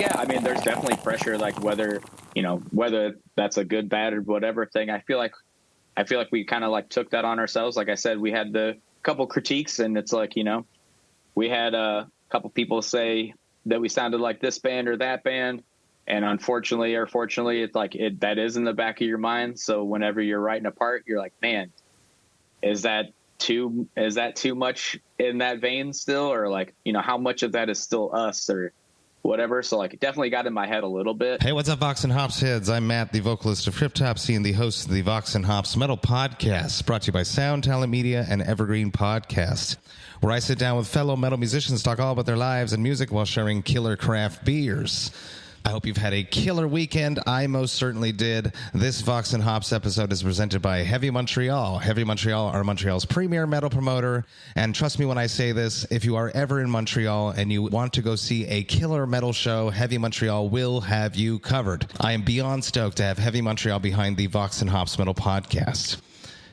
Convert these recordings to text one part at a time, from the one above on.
Yeah, I mean, there's definitely pressure, like whether that's a good, bad, or whatever thing. I feel like we kind of like took that on ourselves. Like I said, we had the couple critiques, and it's like, we had a couple people say that we sounded like this band or that band. And unfortunately or fortunately, it's like that is in the back of your mind. So whenever you're writing a part, you're like, man, is that too much in that vein still? Or like, how much of that is still us or whatever. So like it definitely got in my head a little bit. Hey, what's up, Vox and Hops heads? I'm Matt, the vocalist of Cryptopsy and the host of the Vox and Hops Metal Podcast, brought to you by Sound Talent Media and Evergreen Podcast, where I sit down with fellow metal musicians, talk all about their lives and music while sharing killer craft beers. I hope you've had a killer weekend. I most certainly did. This Vox and Hops episode is presented by Heavy Montreal. Heavy Montreal are Montreal's premier metal promoter. And trust me when I say this, if you are ever in Montreal and you want to go see a killer metal show, Heavy Montreal will have you covered. I am beyond stoked to have Heavy Montreal behind the Vox and Hops Metal Podcast.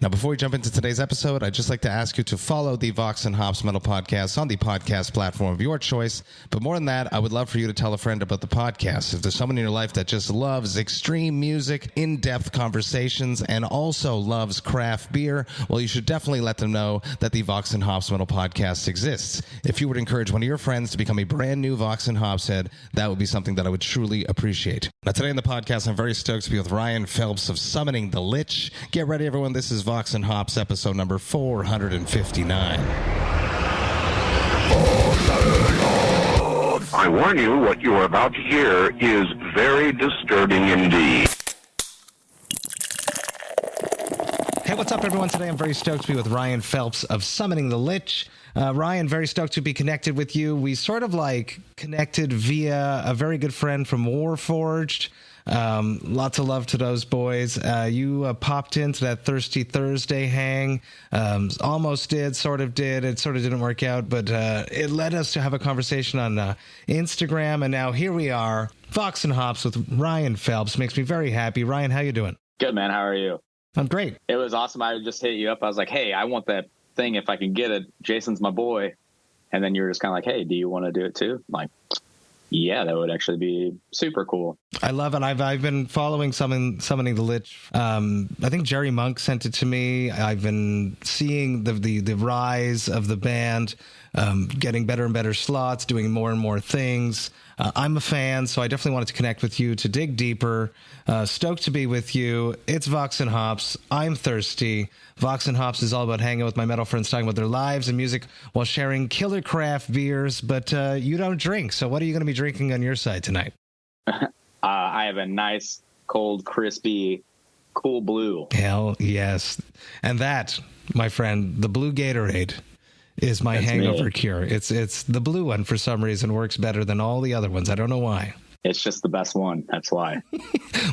Now, before we jump into today's episode, I'd just like to ask you to follow the Vox and Hops Metal Podcast on the podcast platform of your choice. But more than that, I would love for you to tell a friend about the podcast. If there's someone in your life that just loves extreme music, in-depth conversations, and also loves craft beer, well, you should definitely let them know that the Vox and Hops Metal Podcast exists. If you would encourage one of your friends to become a brand new Vox and Hops head, that would be something that I would truly appreciate. Now, today in the podcast, I'm very stoked to be with Ryan Felps of Summoning the Lich. Get ready, everyone. This is Vox and Hops episode number 459. I warn you, what you are about to hear is very disturbing indeed. Hey, what's up, everyone? Today I'm very stoked to be with Ryan Felps of Summoning the Lich. Ryan, very stoked to be connected with you. We sort of like connected via a very good friend from Warforged. Lots of love to those boys. You popped into that Thirsty Thursday hang. Almost did, sort of did. It sort of didn't work out, but it led us to have a conversation on Instagram, and now here we are, Vox and Hops with Ryan Felps. Makes me very happy. Ryan, how you doing? Good, man. How are you? I'm great. It was awesome. I just hit you up. I was like, hey, I want that thing if I can get it. Jason's my boy. And then you were just kind of like, hey, do you want to do it too? I'm like, yeah, that would actually be super cool. I love it. I've been following Summoning the Lich. I think Jerry Monk sent it to me. I've been seeing the rise of the band, getting better and better slots, doing more and more things. I'm a fan, so I definitely wanted to connect with you to dig deeper. Stoked to be with you. It's Vox and Hops. I'm thirsty. Vox and Hops is all about hanging out with my metal friends, talking about their lives and music while sharing killer craft beers. But you don't drink, so what are you going to be drinking on your side tonight? I have a nice, cold, crispy, cool blue. Hell yes. And that, my friend, the blue Gatorade is my hangover cure. It's the blue one for some reason works better than all the other ones. I don't know why. It's just the best one. That's why.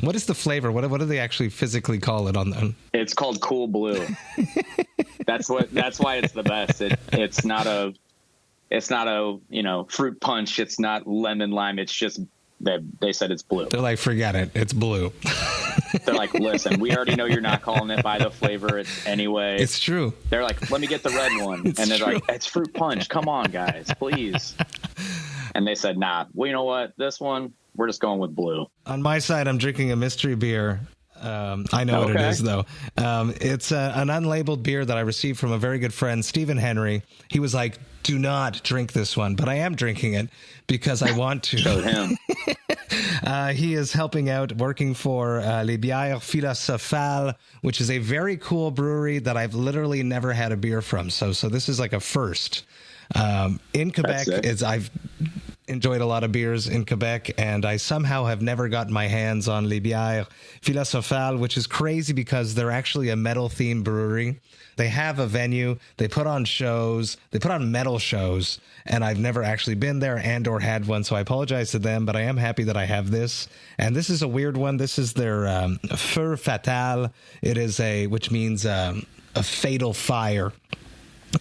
What is the flavor? What do they actually physically call it on them? It's called Cool Blue. That's why it's the best. It's not a fruit punch. It's not lemon lime. It's just they said it's blue. They're like, forget it. It's blue. They're like, listen, we already know you're not calling it by the flavor anyway. It's true. They're like, let me get the red one. And they're like, it's fruit punch. Come on, guys, please. And they said, nah, well, you know what? This one, we're just going with blue. On my side, I'm drinking a mystery beer. I know what it is, though. It's an unlabeled beer that I received from a very good friend, Stephen Henry. He was like, do not drink this one, but I am drinking it because I want to. Showed him. He is helping out, working for Les Bières Philosophales, which is a very cool brewery that I've literally never had a beer from. So this is like a first. In Quebec, I've enjoyed a lot of beers in Quebec, and I somehow have never gotten my hands on Les Bières Philosophales, which is crazy because they're actually a metal-themed brewery. They have a venue, they put on shows, they put on metal shows, and I've never actually been there and or had one, so I apologize to them, but I am happy that I have this. And this is a weird one. This is their Feu Fatal. It is which means a fatal fire.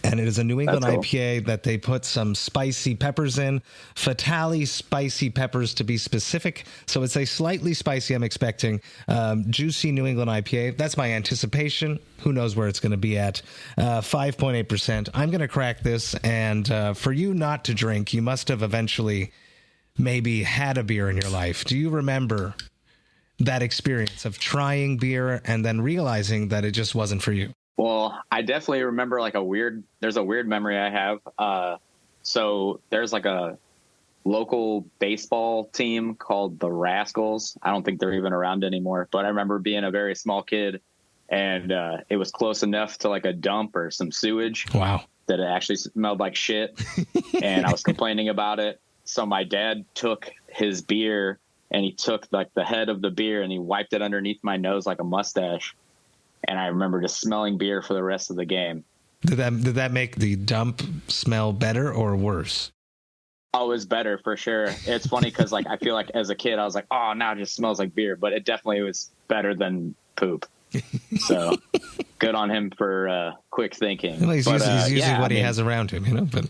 And it is a New England IPA that they put some spicy peppers in, fatally spicy peppers to be specific. So it's a slightly spicy, I'm expecting, juicy New England IPA. That's my anticipation. Who knows where it's going to be at? 5.8%. I'm going to crack this. And for you not to drink, you must have eventually maybe had a beer in your life. Do you remember that experience of trying beer and then realizing that it just wasn't for you? Well, I definitely remember like there's a weird memory I have. So there's like a local baseball team called the Rascals. I don't think they're even around anymore, but I remember being a very small kid, and it was close enough to like a dump or some sewage. Wow. That it actually smelled like shit. And I was complaining about it. So my dad took his beer and he took like the head of the beer and he wiped it underneath my nose like a mustache. And I remember just smelling beer for the rest of the game. Did that make the dump smell better or worse? Oh, it was better for sure. It's funny because like I feel like as a kid I was like, oh, now it just smells like beer, but it definitely was better than poop. So good on him for quick thinking. Well, he's using what he has around him, you know. But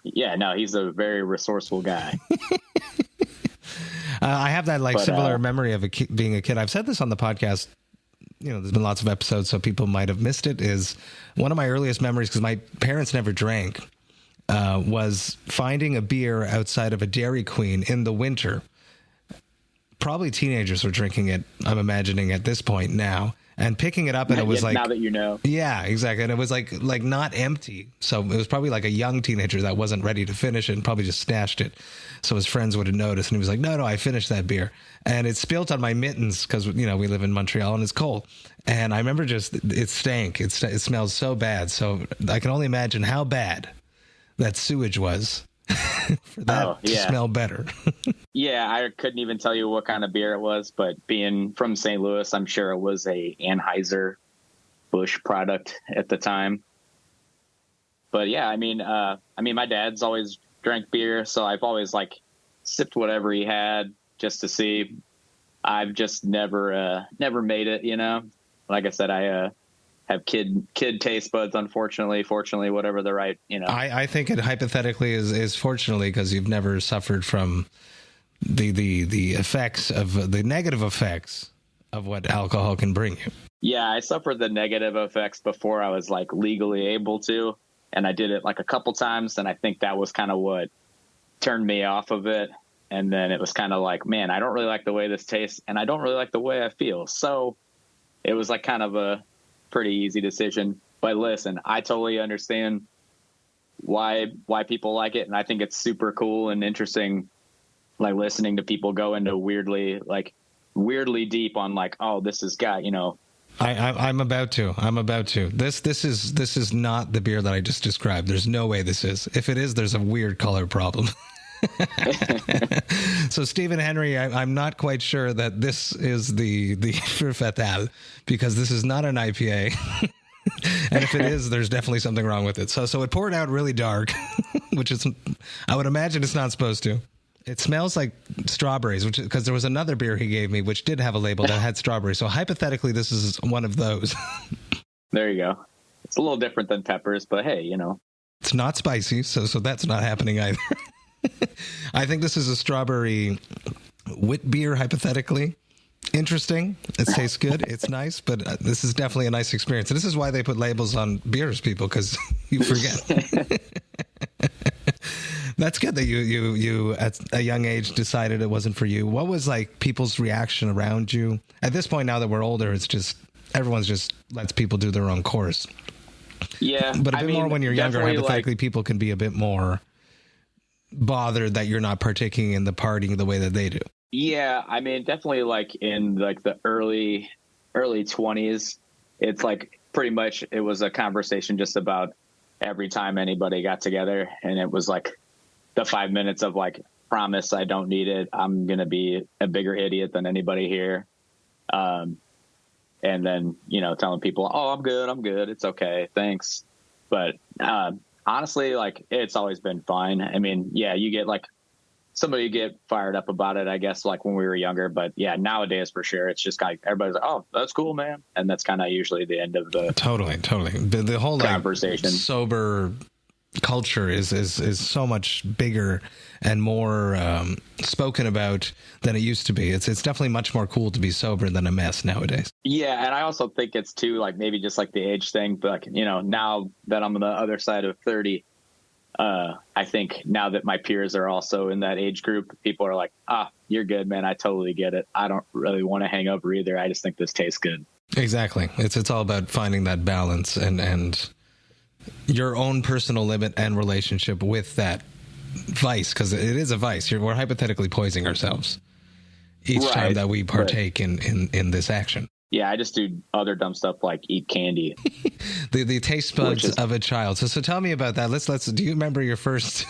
yeah, no, he's a very resourceful guy. I have that similar memory of being a kid. I've said this on the podcast. You know, there's been lots of episodes, so people might have missed it. Is one of my earliest memories, because my parents never drank, was finding a beer outside of a Dairy Queen in the winter. Probably teenagers were drinking it, I'm imagining at this point now, and picking it up, and it was like, now that you know. Yeah, exactly. And it was like not empty. So it was probably like a young teenager that wasn't ready to finish it and probably just stashed it. So his friends would have noticed, and he was like, no, I finished that beer. And it spilt on my mittens because, you know, we live in Montreal and it's cold. And I remember it stank. It smells so bad. So I can only imagine how bad that sewage was for that to smell better. Yeah, I couldn't even tell you what kind of beer it was, but being from St. Louis, I'm sure it was a Anheuser-Busch product at the time. But yeah, I mean, my dad's always drank beer, so I've always like sipped whatever he had just to see. I've just never made it, you know. Like I said, I have kid taste buds, unfortunately, fortunately, whatever the right, you know. I think it hypothetically is fortunately, because you've never suffered from the effects of the negative effects of what alcohol can bring you. Yeah, I suffered the negative effects before I was like legally able to, and I did it like a couple times, and I think that was kind of what turned me off of it. And then it was kind of like, man, I don't really like the way this tastes, and I don't really like the way I feel. So it was like kind of a pretty easy decision. But listen, I totally understand why people like it, and I think it's super cool and interesting, like listening to people go into weirdly deep on like, oh, this has got, you know. I'm about to. This is not the beer that I just described. There's no way this is. If it is, there's a weird color problem. So Stephen Henry, I'm not quite sure that this is the Feu Fatal, because this is not an IPA. And if it is, there's definitely something wrong with it. So it poured out really dark, which is, I would imagine it's not supposed to. It smells like strawberries, which because there was another beer he gave me which did have a label that had strawberries. So hypothetically, this is one of those. There you go. It's a little different than peppers, but hey, you know. It's not spicy, so that's not happening either. I think this is a strawberry wit beer, hypothetically. Interesting. It tastes good. It's nice, but this is definitely a nice experience. And this is why they put labels on beers, people, because you forget. That's good that you at a young age decided it wasn't for you. What was like people's reaction around you? At this point, now that we're older, it's just everyone's just lets people do their own course. Yeah. But a bit more when you're younger, hypothetically, people can be a bit more bothered that you're not partaking in the partying the way that they do. Yeah, I mean, definitely like in like the early 20s, it's like pretty much it was a conversation just about every time anybody got together, and it was like the 5 minutes of like, promise I don't need it. I'm going to be a bigger idiot than anybody here. And then, you know, telling people, oh, I'm good. It's okay. Thanks. But honestly, like it's always been fine. I mean, yeah, you get like somebody get fired up about it, I guess, like when we were younger. But yeah, nowadays for sure, it's just like everybody's like, oh, that's cool, man. And that's kind of usually the end of the totally. The whole conversation. Like, sober culture is so much bigger and more spoken about than it used to be. It's definitely much more cool to be sober than a mess nowadays. Yeah, and I also think it's too like maybe just like the age thing, but like, you know, now that I'm on the other side of 30, I think now that my peers are also in that age group, people are like, you're good, man. I totally get it. I don't really want to hang over either. I just think this tastes good. Exactly. It's all about finding that balance and your own personal limit and relationship with that vice, because it is a vice. We're hypothetically poisoning ourselves each time that we partake in this action. Yeah, I just do other dumb stuff like eat candy. the taste buds of a child. So tell me about that. Let's. Do you remember your first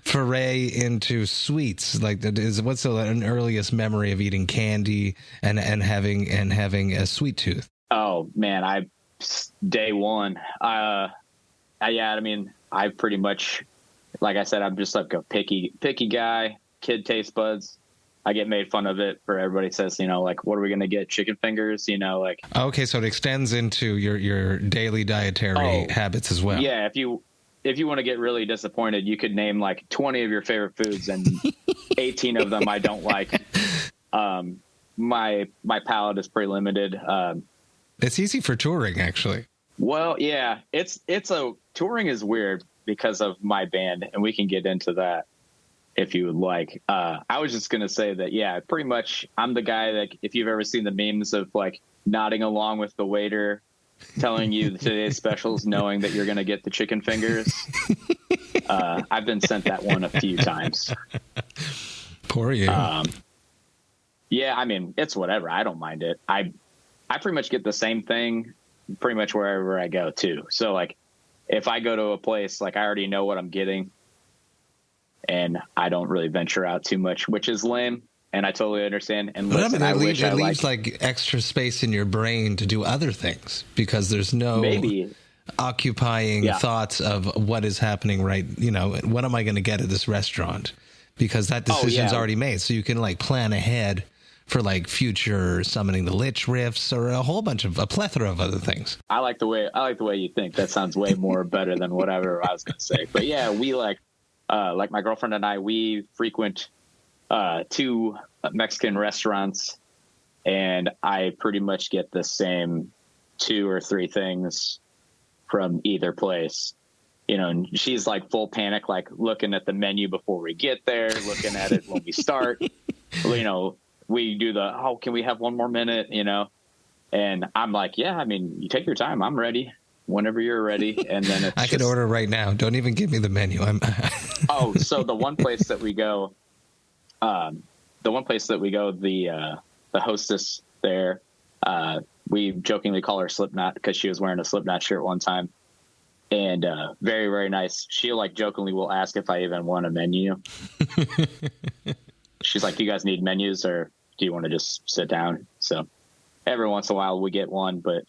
foray into sweets? Like, what's an earliest memory of eating candy and having a sweet tooth? Oh man, day one. I mean, I pretty much, like I said, I'm just like a picky guy. Kid taste buds. I get made fun of it for everybody says, like, what are we going to get? Chicken fingers, like. Okay, so it extends into your daily dietary habits as well. Yeah, if you want to get really disappointed, you could name like 20 of your favorite foods and 18 of them I don't like. My palate is pretty limited. It's easy for touring, actually. Well, yeah, touring is weird because of my band, and we can get into that if you would like. I was just going to say that, yeah, pretty much I'm the guy that, if you've ever seen the memes of like nodding along with the waiter telling you today's specials, knowing that you're going to get the chicken fingers. I've been sent that one a few times. Poor you. Yeah, I mean, it's whatever. I don't mind it. I pretty much get the same thing pretty much wherever I go too. So like if I go to a place, like I already know what I'm getting, and I don't really venture out too much, which is lame, and I totally understand. And listen, it leaves like extra space in your brain to do other things because there's no occupying thoughts of what is happening right. What am I going to get at this restaurant? Because that decision's already made. So you can like plan ahead for like future summoning the Lich riffs or a plethora of other things. I like the way you think. That sounds way more better than whatever I was going to say. But yeah, we like my girlfriend and I, we frequent 2 Mexican restaurants, and I pretty much get the same 2 or 3 things from either place. And she's like full panic, like looking at the menu before we get there, looking at it when we start. We do can we have one more minute, And I'm like, yeah, I mean, you take your time. I'm ready. Whenever you're ready. And then I can order right now. Don't even give me the menu. So the one place that we go, the hostess there, we jokingly call her Slipknot because she was wearing a Slipknot shirt one time. And very, very nice. She like jokingly will ask if I even want a menu. She's like, do you guys need menus or do you want to just sit down? So every once in a while we get one, but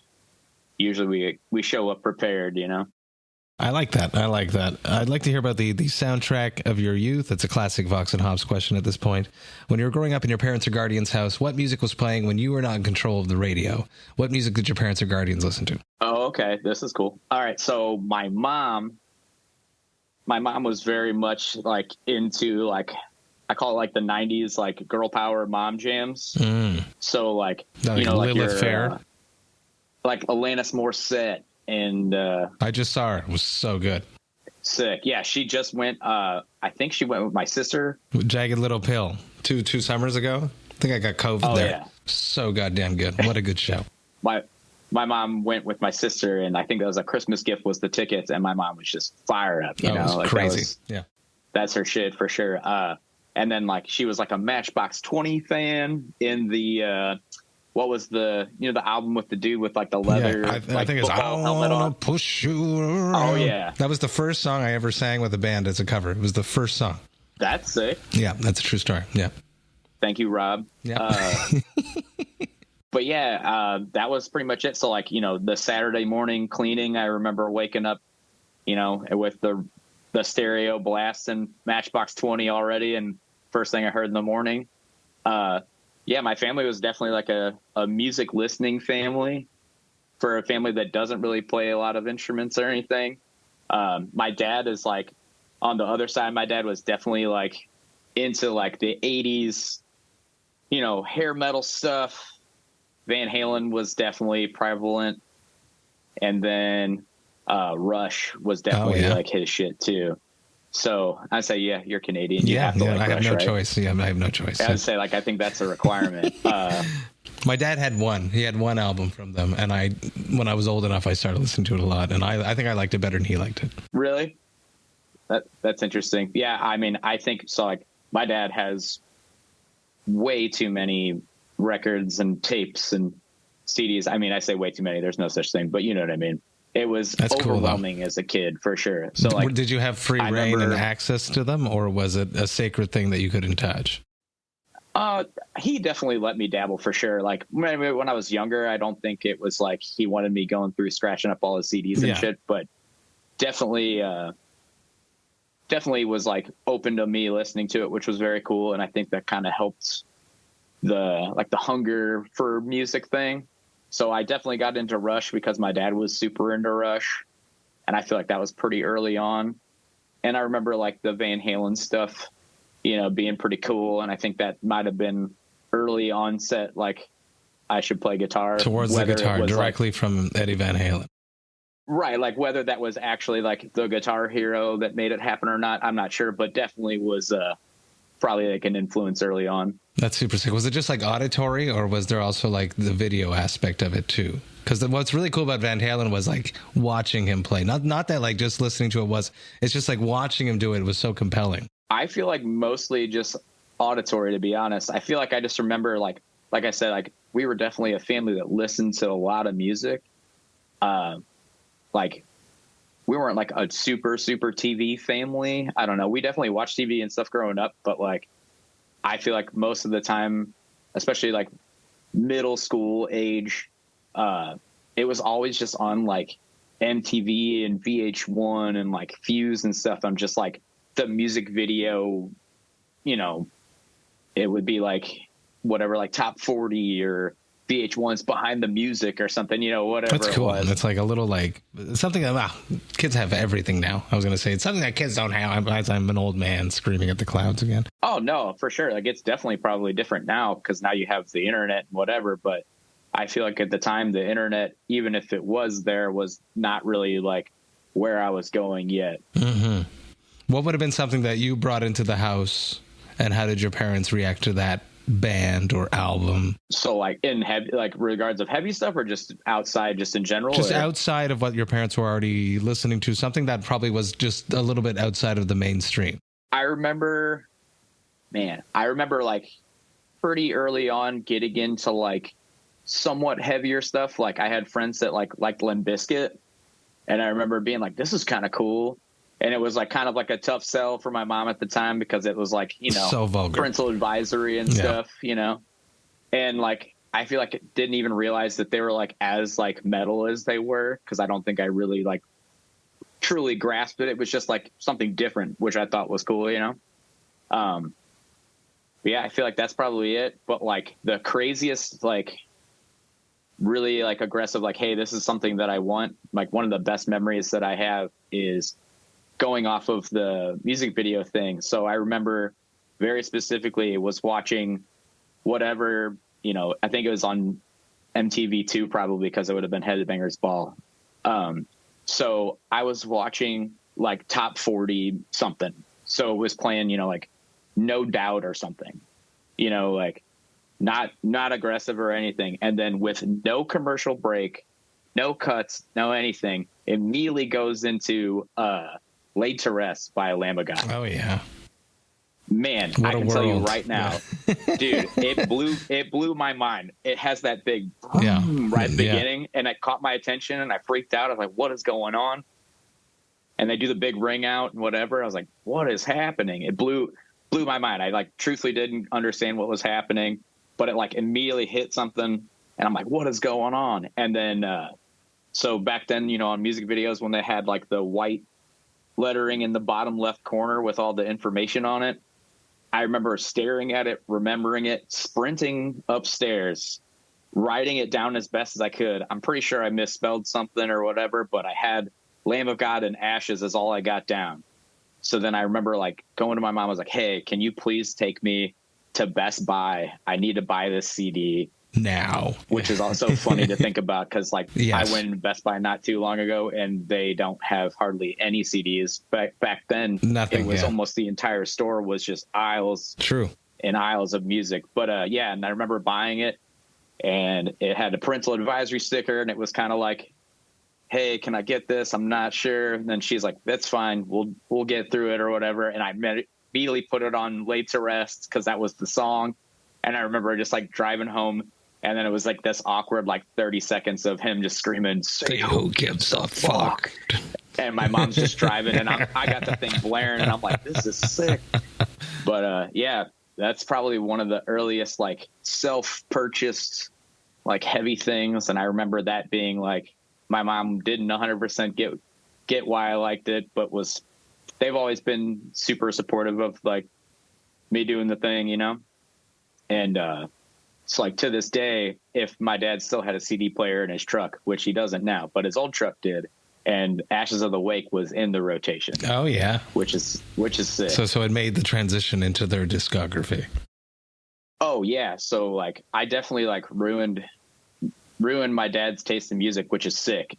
usually we show up prepared, I like that. I'd like to hear about the soundtrack of your youth. It's a classic Vox and Hops question at this point. When you were growing up in your parents' or guardians' house, what music was playing when you were not in control of the radio? What music did your parents or guardians listen to? Oh, okay. This is cool. All right. So my mom was very much like into like, I call it like the 90s, like girl power mom jams. So like, like Lilith Fair. Like Alanis Morissette. And I just saw her. It was so good. Sick. Yeah, she just went. I think she went with my sister. Jagged Little Pill. Two summers ago. I think I got COVID there. Yeah. So goddamn good. What a good show. My mom went with my sister, and I think that was a Christmas gift was the tickets, and my mom was just fired up. It was crazy. That's her shit for sure. And then like she was like a Matchbox 20 fan in the. What was the album with the dude with like the leather? Yeah, I think it's I Wanna Push You Around. Oh yeah, that was the first song I ever sang with a band as a cover. It was the first song. That's sick. Yeah, that's a true story. Yeah. Thank you, Rob. Yeah. But yeah, that was pretty much it. So like the Saturday morning cleaning, I remember waking up, with the stereo blasting Matchbox 20 already, and first thing I heard in the morning. Yeah, my family was definitely like a music listening family for a family that doesn't really play a lot of instruments or anything. My dad is like on the other side. My dad was definitely like into like the 80s, hair metal stuff. Van Halen was definitely prevalent. And then Rush was definitely like his shit too. So I'd say, yeah, you're Canadian. You have to like I have Rush, no right? choice. Yeah, I have no choice. I'd say like I think that's a requirement. My dad had one. He had one album from them, and when I was old enough, I started listening to it a lot, and I think I liked it better than he liked it. Really? That's interesting. Yeah, I mean, I think so. Like, my dad has way too many records and tapes and CDs. I mean, I say way too many. There's no such thing, but you know what I mean. It was That's overwhelming cool, as a kid, for sure. So, like, did you have free reign and access to them, or was it a sacred thing that you couldn't touch? He definitely let me dabble, for sure. Like, when I was younger, I don't think it was like he wanted me going through scratching up all his CDs and shit, but definitely was like open to me listening to it, which was very cool. And I think that kind of helped the hunger for music thing. So I definitely got into Rush because my dad was super into Rush, and I feel like that was pretty early on. And I remember like the Van Halen stuff, you know, being pretty cool. And I think that might have been early onset, like I should play guitar. Towards the guitar, directly from Eddie Van Halen. Right, like whether that was actually like the Guitar Hero that made it happen or not, I'm not sure, but definitely was probably like an influence early on. That's super sick. Was it just like auditory, or was there also like the video aspect of it too? Because what's really cool about Van Halen was like watching him play. Not that like just listening to it it's just like watching him do it was so compelling. I feel like mostly just auditory, to be honest. I feel like I just remember like I said, like we were definitely a family that listened to a lot of music. Like we weren't like a super TV family. I don't know. We definitely watched TV and stuff growing up, but like I feel like most of the time, especially like middle school age, it was always just on like MTV and VH1 and like Fuse and stuff. I'm just like the music video, you know, it would be like whatever, like top 40 or VH1's Behind the Music or something, you know, whatever. That's cool. It was. It's like a little like something that kids have everything now. I was going to say it's something that kids don't have. I'm an old man screaming at the clouds again. Oh no, for sure. Like it's definitely probably different now because now you have the internet and whatever. But I feel like at the time the internet, even if it was there, was not really like where I was going yet. Mm-hmm. What would have been something that you brought into the house, and how did your parents react to that band or album? So like in heavy, like regards of heavy stuff, or just outside, just in general? Just outside of what your parents were already listening to, something that probably was just a little bit outside of the mainstream. I remember like pretty early on getting into like somewhat heavier stuff. Like I had friends that liked Limp Bizkit, and I remember being like, this is kind of cool. And it was like kind of like a tough sell for my mom at the time because it was like, you know, so vulgar. Parental advisory and stuff, you know. And like I feel like it didn't even realize that they were like as like metal as they were, because I don't think I really like truly grasped it. It was just like something different, which I thought was cool, you know. But yeah, I feel like that's probably it. But like the craziest, like really like aggressive, like, hey, this is something that I want. Like one of the best memories that I have is going off of the music video thing. So I remember very specifically was watching whatever, you know, I think it was on MTV2 probably, because it would have been Headbangers Ball. So I was watching like top 40 something. So it was playing, you know, like No Doubt or something, you know, like not aggressive or anything. And then with no commercial break, no cuts, no anything, immediately goes into Laid to Rest by Lamb of God. Oh yeah, man, I can tell you right now, dude, it blew my mind. It has that big right at the beginning, and it caught my attention, and I freaked out. I was like, what is going on? And they do the big ring out and whatever. I was like, what is happening? It blew my mind. I like truthfully didn't understand what was happening, but it like immediately hit something, and I'm like, what is going on? And then so back then, you know, on music videos when they had like the white lettering in the bottom left corner with all the information on it, I remember staring at it, remembering it, sprinting upstairs, writing it down as best as I could. I'm pretty sure I misspelled something or whatever, but I had Lamb of God and Ashes as all I got down. So then I remember like going to my mom, I was like, hey, can you please take me to Best Buy? I need to buy this CD. now. Which is also funny to think about because, like, Yes. I went to Best Buy not too long ago, and they don't have hardly any CDs. Back then, Nothing, it was yeah. almost the entire store was just aisles True. and aisles of music. But yeah, and I remember buying it, and it had a parental advisory sticker, and it was kind of like, hey, can I get this? I'm not sure. And then she's like, that's fine. We'll get through it or whatever. And I immediately put it on Laid to Rest because that was the song. And I remember just like driving home, and then it was like this awkward like 30 seconds of him just screaming, say who gives a fuck? And my mom's just driving, and I got the thing blaring, and I'm like, this is sick. But yeah, that's probably one of the earliest like self-purchased like heavy things. And I remember that being like, my mom didn't 100% get why I liked it, but they've always been super supportive of like me doing the thing, you know? And it's like to this day, if my dad still had a CD player in his truck, which he doesn't now, but his old truck did, and Ashes of the Wake was in the rotation. Oh yeah. Which is sick. So it made the transition into their discography. Oh yeah. So like I definitely like ruined my dad's taste in music, which is sick.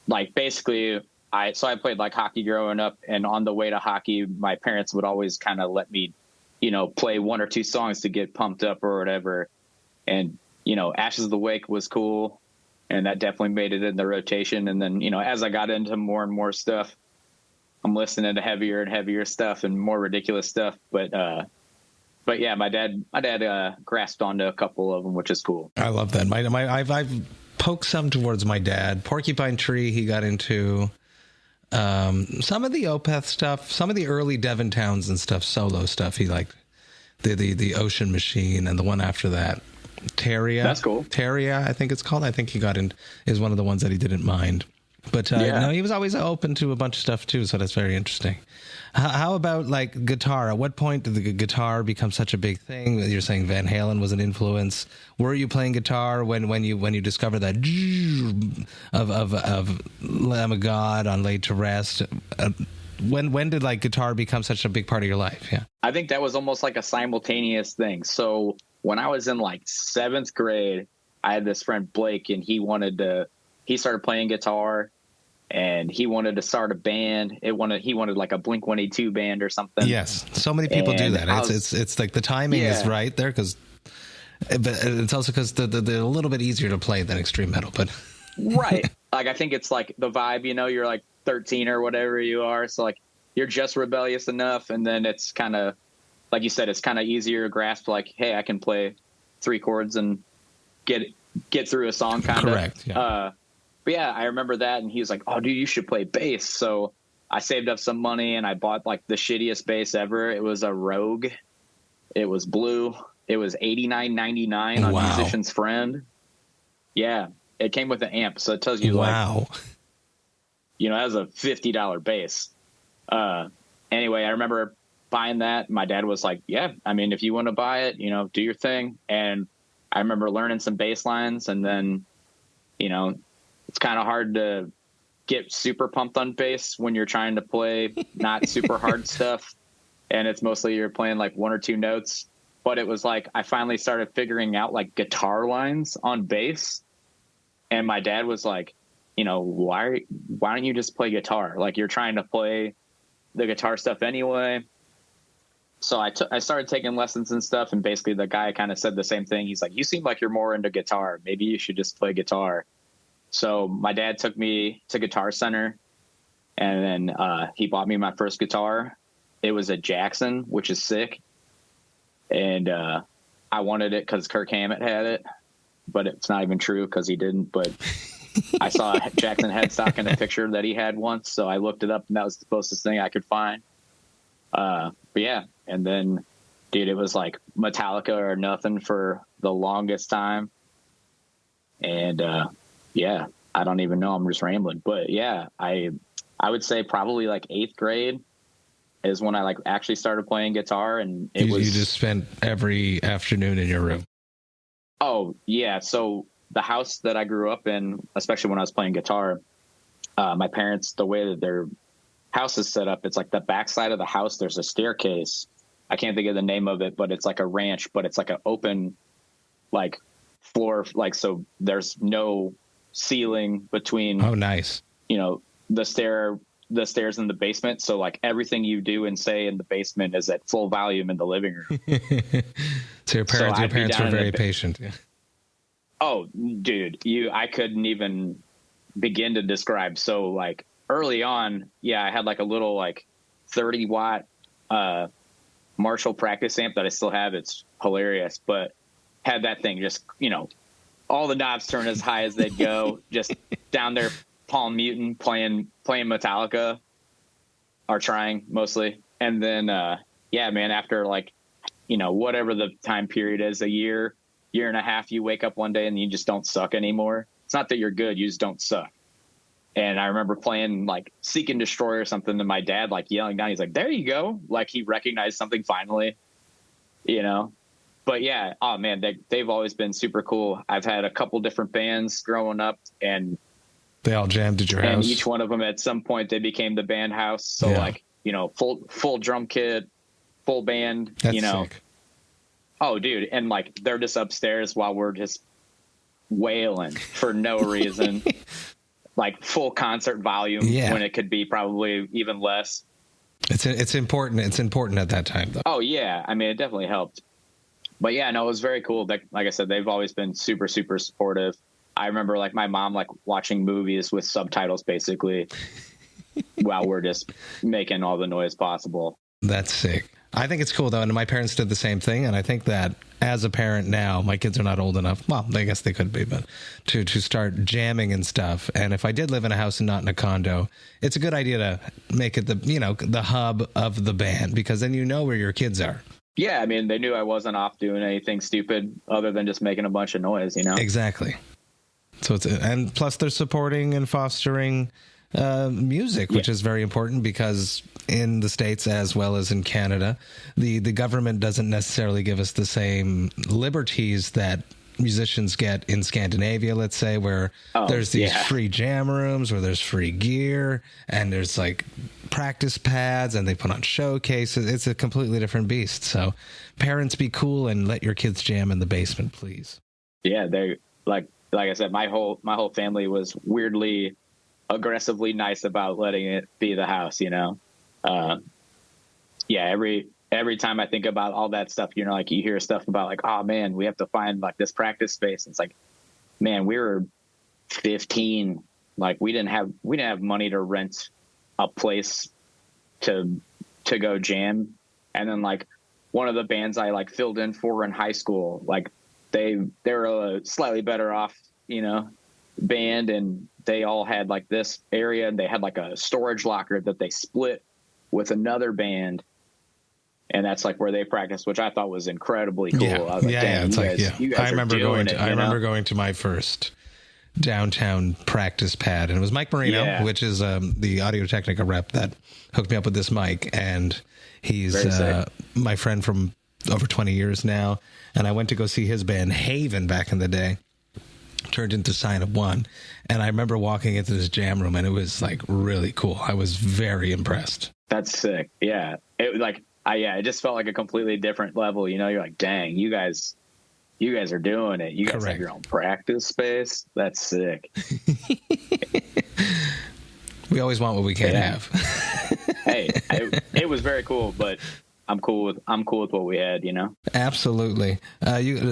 Like basically I played like hockey growing up, and on the way to hockey, my parents would always kind of let me, you know, play one or two songs to get pumped up or whatever. And, you know, Ashes of the Wake was cool, and that definitely made it in the rotation. And then, you know, as I got into more and more stuff, I'm listening to heavier and heavier stuff and more ridiculous stuff. But yeah, my dad grasped onto a couple of them, which is cool. I love that. I've poked some towards my dad. Porcupine Tree, he got into some of the Opeth stuff, some of the early Devin Townsend stuff, solo stuff. He liked the Ocean Machine, and the one after that, Terria. That's cool. Terria, I think it's called. I think he got in, is one of the ones that he didn't mind. But Yeah. no, he was always open to a bunch of stuff too, so that's very interesting. How about like guitar? At what point did the guitar become such a big thing? You're saying Van Halen was an influence. Were you playing guitar when you discovered that of Lamb of God on Laid to Rest? When did like guitar become such a big part of your life? Yeah, I think that was almost like a simultaneous thing. So when I was in like 7th grade, I had this friend Blake, and he started playing guitar, and he wanted to start a band. He wanted like a Blink-182 band or something. yes, so many people do And that. It's like the timing is right there, but it's also because they're a little bit easier to play than extreme metal. But Right. Like, I think it's like the vibe, you know, you're like 13 or whatever you are. So like you're just rebellious enough. And then it's kind of, like you said, it's kind of easier to grasp like, hey, I can play 3 chords and get through a song kind of. Correct. Yeah. But yeah, I remember that. And he was like, oh, dude, you should play bass. So I saved up some money, and I bought like the shittiest bass ever. It was a Rogue. It was blue. It was $89.99 on Wow. Musician's Friend. Yeah. It came with an amp. So it tells you Wow. like, you know, that was a $50 bass. Anyway, I remember buying that. My dad was like, yeah, I mean, if you want to buy it, you know, do your thing. And I remember learning some bass lines, and then, you know, it's kind of hard to get super pumped on bass when you're trying to play not super hard stuff. And it's mostly you're playing like 1 or 2 notes. But it was like, I finally started figuring out like guitar lines on bass. And my dad was like, you know, why don't you just play guitar? Like, you're trying to play the guitar stuff anyway. So I started taking lessons and stuff. And basically the guy kind of said the same thing. He's like, you seem like you're more into guitar. Maybe you should just play guitar. So my dad took me to Guitar Center, and then he bought me my first guitar. It was a Jackson, which is sick. And I wanted it because Kirk Hammett had it, but it's not even true because he didn't. But I saw Jackson headstock in a picture that he had once, so I looked it up, and that was the closest thing I could find. But yeah, and then, dude, it was like Metallica or nothing for the longest time. And yeah, I don't even know. I'm just rambling. But yeah, I would say probably like 8th grade is when I like actually started playing guitar, and you just spent every afternoon in your room. Oh yeah. So the house that I grew up in, especially when I was playing guitar, my parents, the way that their house is set up, it's like the backside of the house, there's a staircase. I can't think of the name of it, but it's like a ranch, but it's like an open like floor, like, so there's no ceiling between, Oh, nice. you know, the stairs in the basement. So like everything you do and say in the basement is at full volume in the living room. So your parents were very patient. Yeah. Oh, dude, I couldn't even begin to describe. So like early on, yeah, I had like a little like 30 watt Marshall practice amp that I still have. It's hilarious, but had that thing just, you know, all the knobs turn as high as they'd go, just down there, palm muting, playing Metallica, or trying mostly. And then, yeah, man, after like, you know, whatever the time period is, a year and a half, you wake up one day and you just don't suck anymore. It's not that you're good, you just don't suck. And I remember playing like Seek and Destroy or something, and my dad like yelling down, he's like, there you go. Like he recognized something finally, you know? But yeah, oh man, they've always been super cool. I've had a couple different bands growing up, and they all jammed at your house. And each one of them at some point they became the band house. So yeah. Like, you know, full drum kit, full band, That's you know. sick. Oh dude. And like, they're just upstairs while we're just wailing for no reason, like full concert volume when it could be probably even less. It's important. It's important at that time though. Oh yeah. I mean, it definitely helped. But yeah, no, it was very cool. Like I said, they've always been super, super supportive. I remember like my mom, like watching movies with subtitles basically while we're just making all the noise possible. That's sick. I think it's cool though. And my parents did the same thing. And I think that as a parent now, my kids are not old enough. Well, I guess they could be, but to start jamming and stuff. And if I did live in a house and not in a condo, it's a good idea to make it the hub of the band, because then you know where your kids are. Yeah. I mean, they knew I wasn't off doing anything stupid other than just making a bunch of noise, you know? Exactly. So and plus they're supporting and fostering music, which is very important, because in the States as well as in Canada, the government doesn't necessarily give us the same liberties that musicians get in Scandinavia, let's say, where there's these free jam rooms, where there's free gear, and there's like practice pads, and they put on showcases. It's a completely different beast. So parents, be cool and let your kids jam in the basement, please. Yeah, they like I said, my whole family was weirdly aggressively nice about letting it be the house, you know? Yeah. Every time I think about all that stuff, you know, like you hear stuff about like, oh man, we have to find like this practice space. It's like, man, we were 15. Like we didn't have money to rent a place to go jam. And then like one of the bands I like filled in for in high school, like they were a slightly better off, you know, band, and they all had like this area, and they had like a storage locker that they split with another band, and that's like where they practiced, which I thought was incredibly cool. I was like, it's you guys I remember going to my first downtown practice pad, and it was Mike Marino, which is the Audio Technica rep that hooked me up with this mic, and he's my friend from over 20 years now, and I went to go see his band Haven back in the day. Turned into Sign of One, and I remember walking into this jam room, and it was like really cool. I was very impressed. That's sick. Yeah, it just felt like a completely different level. You know, you're like, dang, you guys are doing it. You guys have your own practice space. That's sick. We always want what we can't have. Hey, it was very cool, but I'm cool with what we had, you know? Absolutely.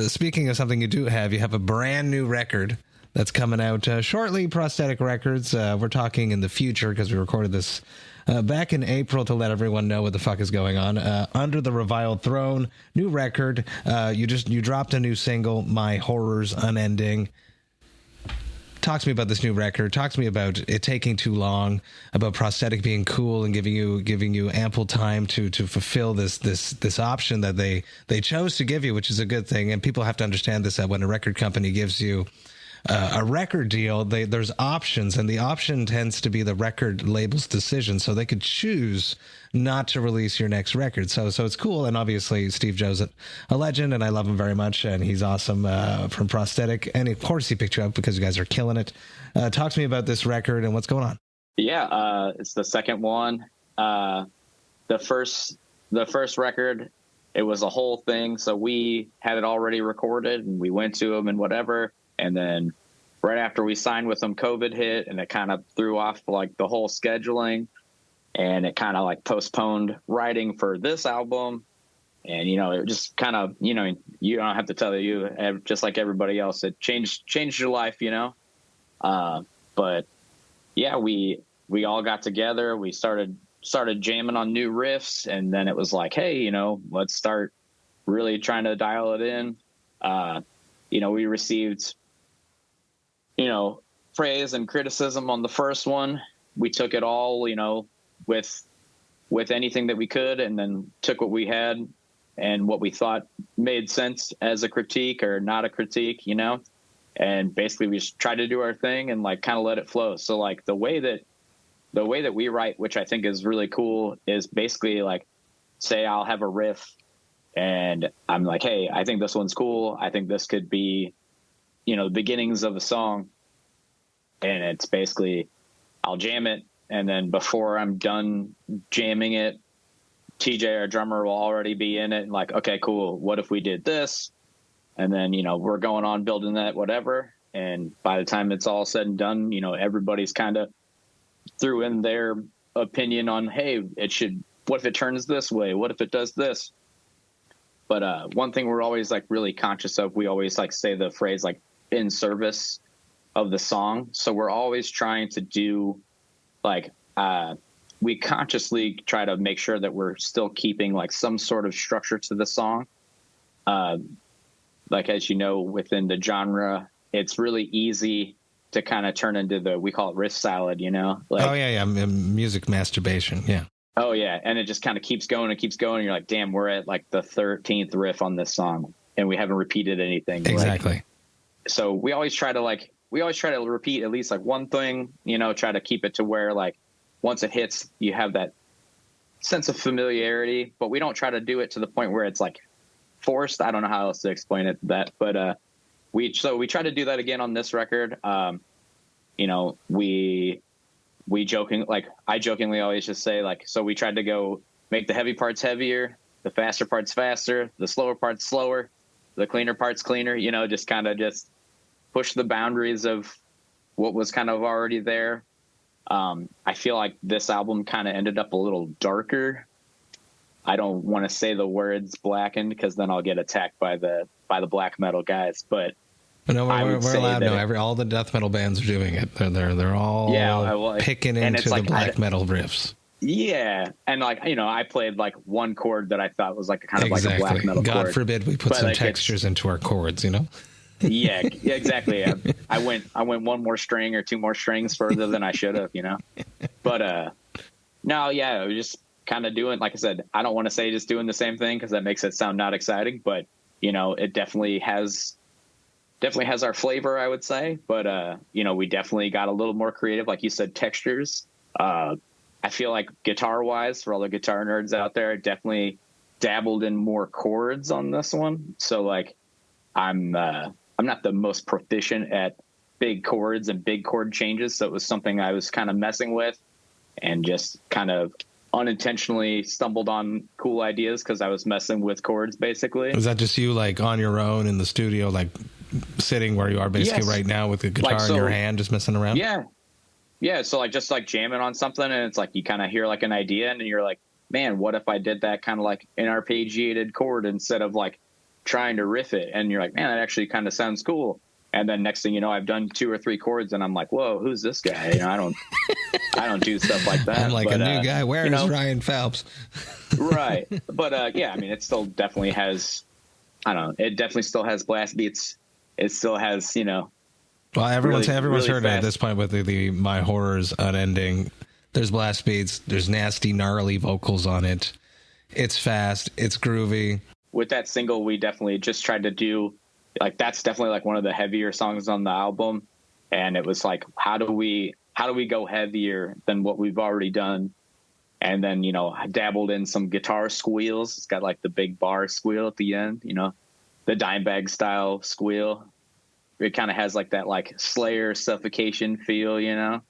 Speaking of something you do have, you have a brand new record that's coming out shortly, Prosthetic Records. We're talking in the future because we recorded this back in April to let everyone know what the fuck is going on. Under the Reviled Throne, new record. You dropped a new single, My Horrors Unending. Talk to me about this new record. Talk to me about it taking too long, about Prosthetic being cool and giving you ample time to fulfill this option that they chose to give you, which is a good thing. And people have to understand this, that when a record company gives you a record deal, there's options, and the option tends to be the record label's decision. So they could choose not to release your next record. So it's cool. And obviously Steve Joe's a legend, and I love him very much, and he's awesome from Prosthetic. And of course he picked you up because you guys are killing it. Talk to me about this record and what's going on. Yeah, it's the second one. The first record it was a whole thing. So we had it already recorded and we went to them and whatever. And then right after we signed with them, COVID hit, and it kind of threw off like the whole scheduling, and it kind of like postponed writing for this album. And, it just kind of, you don't have to tell you, just like everybody else, it changed your life, but yeah, we all got together, we started jamming on new riffs, and then it was like, hey, let's start really trying to dial it in. We received, praise and criticism on the first one. We took it all, with anything that we could, and then took what we had and what we thought made sense as a critique or not a critique, and basically we just tried to do our thing and like kind of let it flow. So like the way that we write, which I think is really cool, is basically like, say I'll have a riff and I'm like, hey, I think this one's cool. I think this could be, the beginnings of a song. And it's basically, I'll jam it. And then before I'm done jamming it, TJ, our drummer, will already be in it and like, okay, cool. What if we did this? And then, we're going on building that, whatever. And by the time it's all said and done, everybody's kind of threw in their opinion on, hey, what if it turns this way? What if it does this? But one thing we're always like really conscious of, we always like say the phrase like in service of the song. So we're always trying to do like, we consciously try to make sure that we're still keeping like some sort of structure to the song. Like, as within the genre, it's really easy to kind of turn into we call it riff salad, like, oh yeah. Music masturbation. Yeah. Oh yeah. And it just kind of keeps going and keeps going. You're like, damn, we're at like the 13th riff on this song and we haven't repeated anything. Exactly. Like, so we always try to repeat at least like one thing, try to keep it to where like, once it hits, you have that sense of familiarity, but we don't try to do it to the point where it's like forced. I don't know how else to explain but we try to do that again on this record. We I jokingly always just say like, so we tried to go make the heavy parts heavier, the faster parts faster, the slower parts slower, the cleaner parts cleaner, just kind of just push the boundaries of what was kind of already there. I feel like this album kind of ended up a little darker. I don't want to say the words blackened because then I'll get attacked by the black metal guys. But no, we're allowed. No, all the death metal bands are doing it. They're all picking into the black metal riffs. Yeah, and like I played like one chord that I thought was like kind of like a black metal chord. God forbid we put some textures into our chords, Yeah, exactly. I went one more string or two more strings further than I should have, But no, yeah, it was just kind of doing, like I said, I don't want to say just doing the same thing because that makes it sound not exciting, but it definitely has our flavor, I would say. But we definitely got a little more creative, like you said, textures. I feel like guitar wise, for all the guitar nerds out there, I definitely dabbled in more chords on this one. So like I'm not the most proficient at big chords and big chord changes. So it was something I was kind of messing with and just kind of unintentionally stumbled on cool ideas because I was messing with chords basically. Was that just you like on your own in the studio, like sitting where you are basically right now with the guitar in your hand, just messing around? Yeah. Yeah. So like, just like jamming on something and it's like, you kind of hear like an idea and you're like, man, what if I did that kind of like an arpeggiated chord instead of like trying to riff it? And you're like, man, that actually kind of sounds cool. And then next thing you know, I've done 2 or 3 chords and I'm like, whoa, who's this guy? I don't do stuff like that. I'm like a new guy. Where is Ryan Felps? Right. But yeah, I mean, it still definitely has, it definitely still has blast beats. It still has, well, everyone's really heard it fast. at this point with the My Horrors unending. There's blast beats. There's nasty, gnarly vocals on it. It's fast. It's groovy. With that single, we definitely just tried to do, like, that's definitely like one of the heavier songs on the album. And it was like, how do we go heavier than what we've already done? And then, I dabbled in some guitar squeals. It's got like the big bar squeal at the end, the Dimebag style squeal. It kind of has like that like Slayer suffocation feel,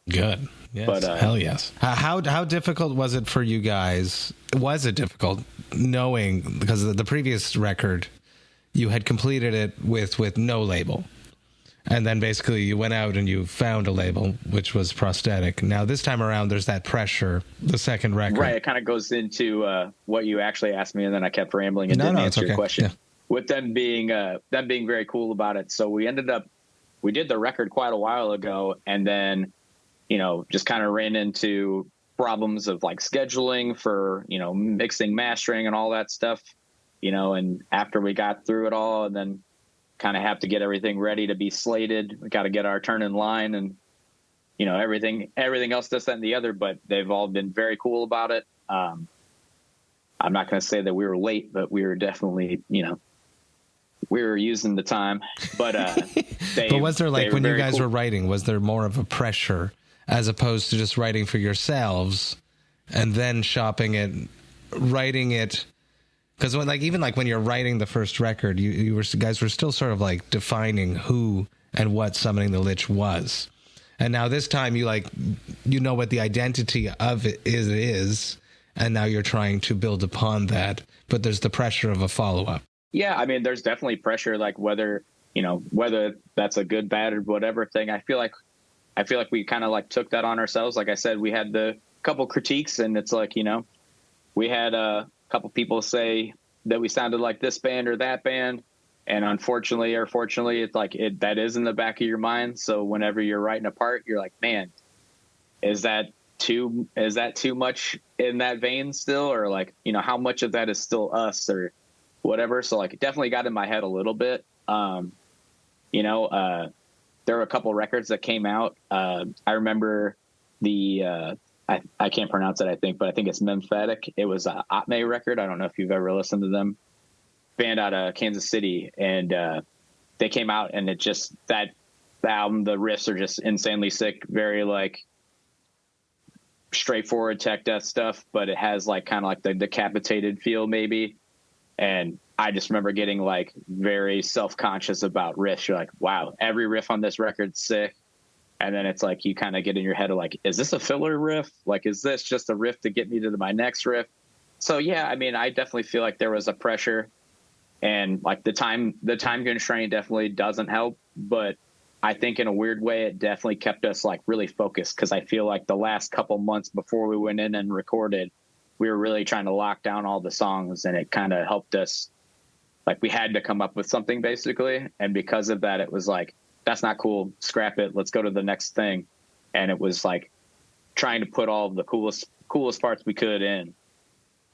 Good. Yes. But, hell yes. How difficult was it for you guys? Was it difficult knowing, because the previous record, you had completed it with no label. And then basically you went out and you found a label, which was Prosthetic. Now this time around, there's that pressure, the second record. Right. It kind of goes into what you actually asked me, and then I kept rambling and didn't answer your question. Yeah. With them being very cool about it. So we did the record quite a while ago, and then, just kind of ran into problems of like scheduling for, mixing, mastering and all that stuff, and after we got through it all, and then kind of have to get everything ready to be slated. We got to get our turn in line, and, everything else, this, that, and the other, but they've all been very cool about it. I'm not going to say that we were late, but we were definitely, we were using the time, but but was there, like, when you guys were writing, was there more of a pressure as opposed to just writing for yourselves and then shopping it, writing it? Because when you're writing the first record, you guys were still sort of like defining who and what Summoning the Lich was, and now this time you know what the identity of it is, and now you're trying to build upon that. But there's the pressure of a follow up. Yeah, I mean, there's definitely pressure, like whether that's a good, bad, or whatever thing. I feel like we kind of like took that on ourselves. Like I said, we had the couple critiques, and it's like, we had a couple people say that we sounded like this band or that band. And unfortunately or fortunately, it's like that is in the back of your mind. So whenever you're writing a part, you're like, man, is that too much in that vein still? Or like, how much of that is still us or whatever. So like it definitely got in my head a little bit. There were a couple records that came out. I remember I can't pronounce it, I think, but I think it's Memphatic. It was a Atme record. I don't know if you've ever listened to them. Band out of Kansas City. And they came out, and it just, the album, the riffs are just insanely sick. Very like straightforward tech death stuff, but it has like kind of like the decapitated feel maybe. And I just remember getting like very self-conscious about riffs. You're like, wow, every riff on this record's sick. And then it's like, you kind of get in your head of like, is this a filler riff? Like, is this just a riff to get me to my next riff? So yeah, I mean, I definitely feel like there was a pressure, and like the time constraint definitely doesn't help, but I think in a weird way, it definitely kept us like really focused. Cause I feel like the last couple months before we went in and recorded, we were really trying to lock down all the songs, and it kind of helped us. Like we had to come up with something basically. And because of that, it was like, that's not cool. Scrap it. Let's go to the next thing. And it was like trying to put all of the coolest parts we could in,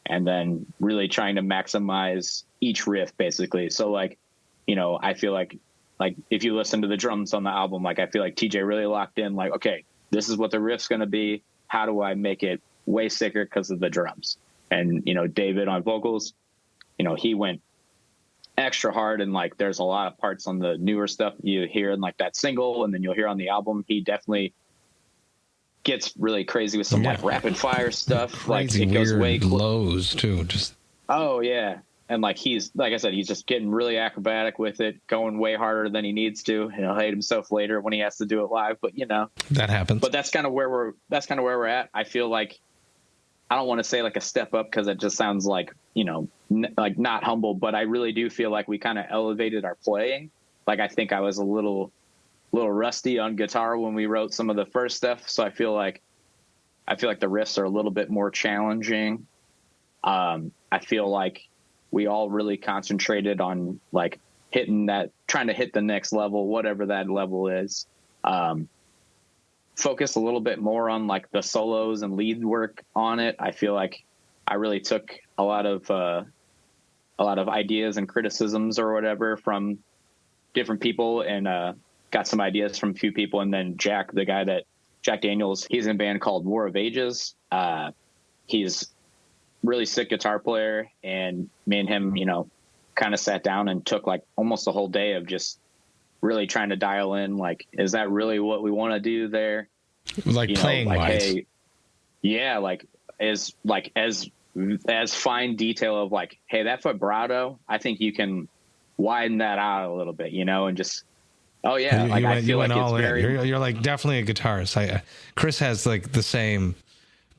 and then really trying to maximize each riff basically. So like, I feel like if you listen to the drums on the album, like I feel like TJ really locked in, like, okay, this is what the riff's going to be. How do I make it way sicker because of the drums? And, David on vocals, he went extra hard, and like there's a lot of parts on the newer stuff you hear in like that single, and then you'll hear on the album. He definitely gets really crazy with some like rapid fire stuff. Crazy, like it goes way lows too. Just and like he's, like I said, he's just getting really acrobatic with it, going way harder than he needs to. He'll hate himself later when he has to do it live, but that happens. But that's kind of where we're at. I feel like, I don't want to say like a step up, because it just sounds like, like not humble, but I really do feel like we kind of elevated our playing. Like I think I was a little rusty on guitar when we wrote some of the first stuff. So I feel like the riffs are a little bit more challenging. I feel like we all really concentrated on like trying to hit the next level, whatever that level is. Focus a little bit more on like the solos and lead work on it. I feel like I really took a lot of ideas and criticisms or whatever from different people, and got some ideas from a few people. And then Jack Daniels, he's in a band called War of Ages. He's really sick guitar player, and me and him, kind of sat down and took like almost a whole day of just really trying to dial in, like, is that really what we want to do there? Like playing wise. Hey, yeah, like as fine detail of like, hey, that vibrato, I think you can widen that out a little bit, and just, oh yeah, I feel like it's very. You're like definitely a guitarist. Chris has like the same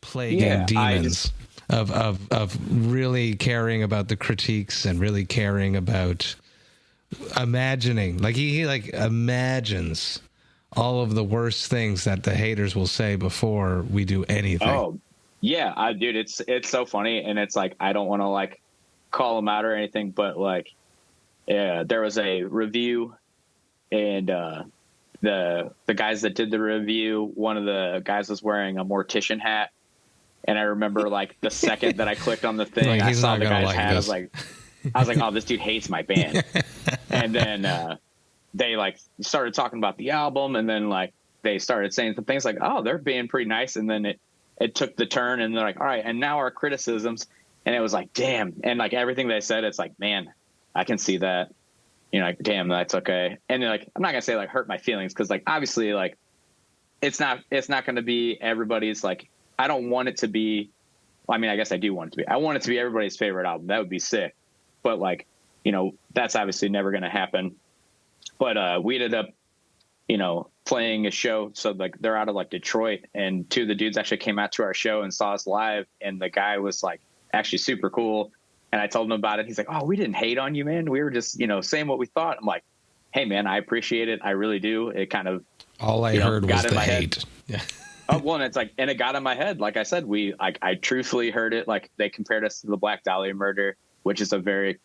plague and demons of really caring about the critiques and really caring about imagining. Like he like imagines all of the worst things that the haters will say before we do anything. Oh, yeah, dude, it's so funny, and it's like I don't want to like call him out or anything, but like, yeah, there was a review, and the guys that did the review, one of the guys was wearing a mortician hat, and I remember like the second that I clicked on the thing, like, I saw the guy's like hat. this. I was like, oh, this dude hates my band. And then they like started talking about the album, and then like they started saying some things like, oh, they're being pretty nice, and then it took the turn, and they're like, all right, and now our criticisms, and it was like, damn, and like everything they said, it's like, man, I can see that, you know, like, damn, that's okay. And they're like, I'm not gonna say like hurt my feelings, because like obviously like it's not going to be everybody's, like, I don't want it to be, well, I mean, I guess I do want it to be, I want it to be everybody's favorite album. That would be sick, but like, you know, that's obviously never going to happen. But we ended up, you know, playing a show. So like they're out of like Detroit, and two of the dudes actually came out to our show and saw us live. And the guy was like actually super cool. And I told him about it. He's like, oh, we didn't hate on you, man. We were just, you know, saying what we thought. I'm like, hey man, I appreciate it. I really do. It kind of, all I heard was the hate. Yeah. Oh, well, and it's like, and it got in my head. Like I said, I truthfully heard it. Like they compared us to the Black Dahlia Murder, which is a very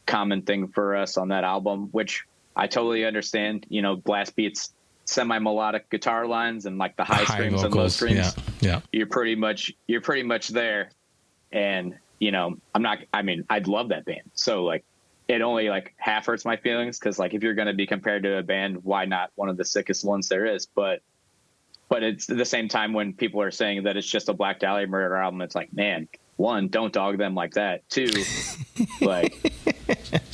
common thing for us on that album, which I totally understand. You know, blast beats, semi-melodic guitar lines, and like the high screams and low screams. Yeah. You're pretty much there. And, you know, I'd love that band. So like, it only like half hurts my feelings, because like if you're going to be compared to a band, why not one of the sickest ones there is? But it's at the same time, when people are saying that it's just a Black Dahlia Murder album, it's like, man, one, don't dog them like that. Two, like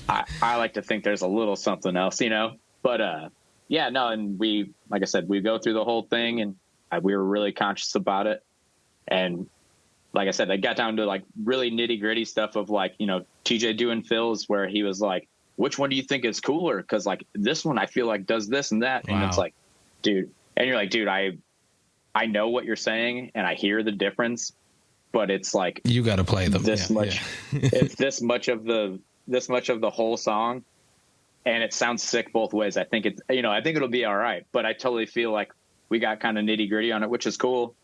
I like to think there's a little something else, you know. But yeah, no, and we, like I said, we go through the whole thing, and we were really conscious about it. And like I said, I got down to like really nitty gritty stuff of like, you know, TJ doing fills where he was like, which one do you think is cooler? Because like this one I feel like does this and that. Wow. And it's like, dude, and you're like, dude, I know what you're saying and I hear the difference, but it's like, you got to play them this much. It's this much of the whole song, and it sounds sick both ways. I think it's, you know, I think it'll be all right, but I totally feel like we got kind of nitty gritty on it, which is cool.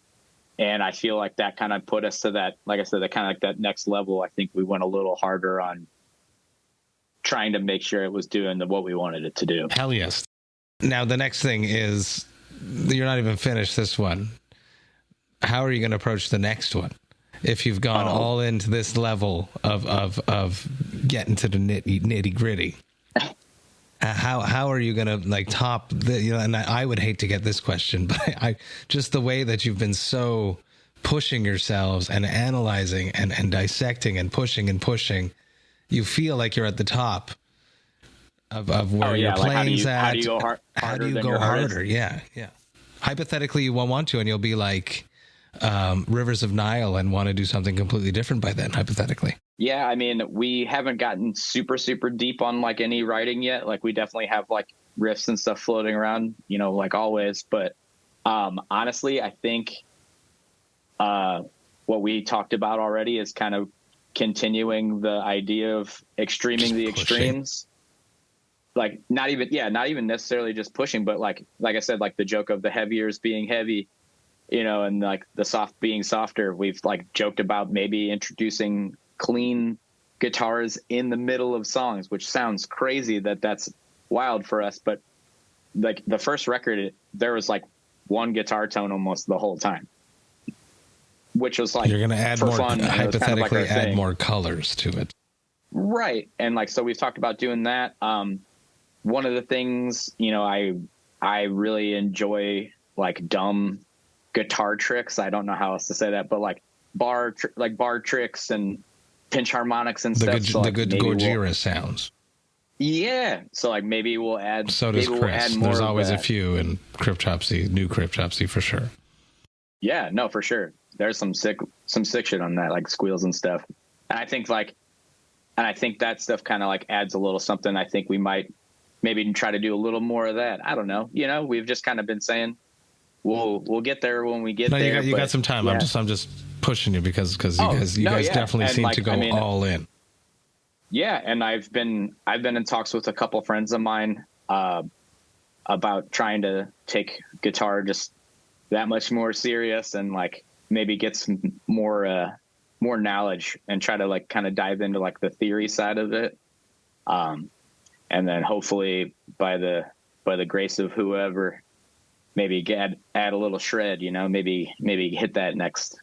And I feel like that kind of put us to that, like I said, that kind of like that next level. I think we went a little harder on trying to make sure it was doing what we wanted it to do. Hell yes. Now, the next thing is, you're not even finished this one. How are you going to approach the next one? If you've gone all into this level of getting to the nitty gritty, how are you going to like top the, you know, and I would hate to get this question, but I just the way that you've been so pushing yourselves and analyzing and dissecting and pushing, you feel like you're at the top of where your playing's like at. How do you go how do you go harder? Yeah. Hypothetically, you won't want to, and you'll be like Rivers of Nile and want to do something completely different by then, hypothetically. Yeah, I mean, we haven't gotten super deep on like any writing yet. Like we definitely have like riffs and stuff floating around, you know, like always. But honestly, I think what we talked about already is kind of continuing the idea of extreming the extremes. Like not even necessarily just pushing, but like I said, like the joke of the heaviers being heavy, you know, and like the soft being softer. We've like joked about maybe introducing clean guitars in the middle of songs, which sounds crazy that's wild for us, but like the first record, there was like one guitar tone almost the whole time, which was like, you're going to add more fun, hypothetically kind of like add more colors to it, right? And like, so we've talked about doing that. One of the things, you know, I really enjoy like dumb guitar tricks. I don't know how else to say that, but like bar tricks and pinch harmonics and stuff. The good Gojira sounds. Yeah. So like maybe we'll add. So does Chris. There's always a few in Cryptopsy, new Cryptopsy for sure. Yeah, no, for sure. There's some sick shit on that, like squeals and stuff. And I think that stuff kind of like adds a little something. I think we might maybe try to do a little more of that. I don't know. You know, we've just kind of been saying we'll get there when we get no, there. You got some time. Yeah. I'm just pushing you because you guys definitely seem to go all in. Yeah, and I've been in talks with a couple friends of mine about trying to take guitar just that much more serious and like maybe get some more knowledge and try to like kind of dive into like the theory side of it. And then hopefully by the grace of whoever, maybe add a little shred, you know, maybe hit that next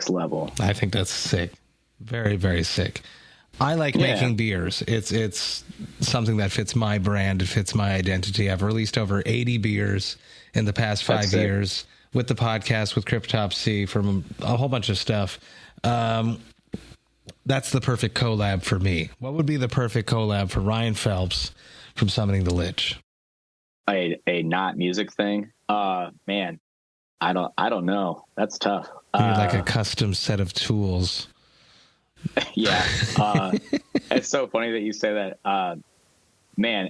level. I think that's sick. Very, very sick. I like making beers. It's something that fits my brand. It fits my identity. I've released over 80 beers in the past 5 years with the podcast, with Cryptopsy, from a whole bunch of stuff. That's the perfect collab for me. What would be the perfect collab for Ryan Felps from Summoning the Lich? A not music thing? Man, I don't know. That's tough. You need like a custom set of tools. Yeah. It's so funny that you say that. Man,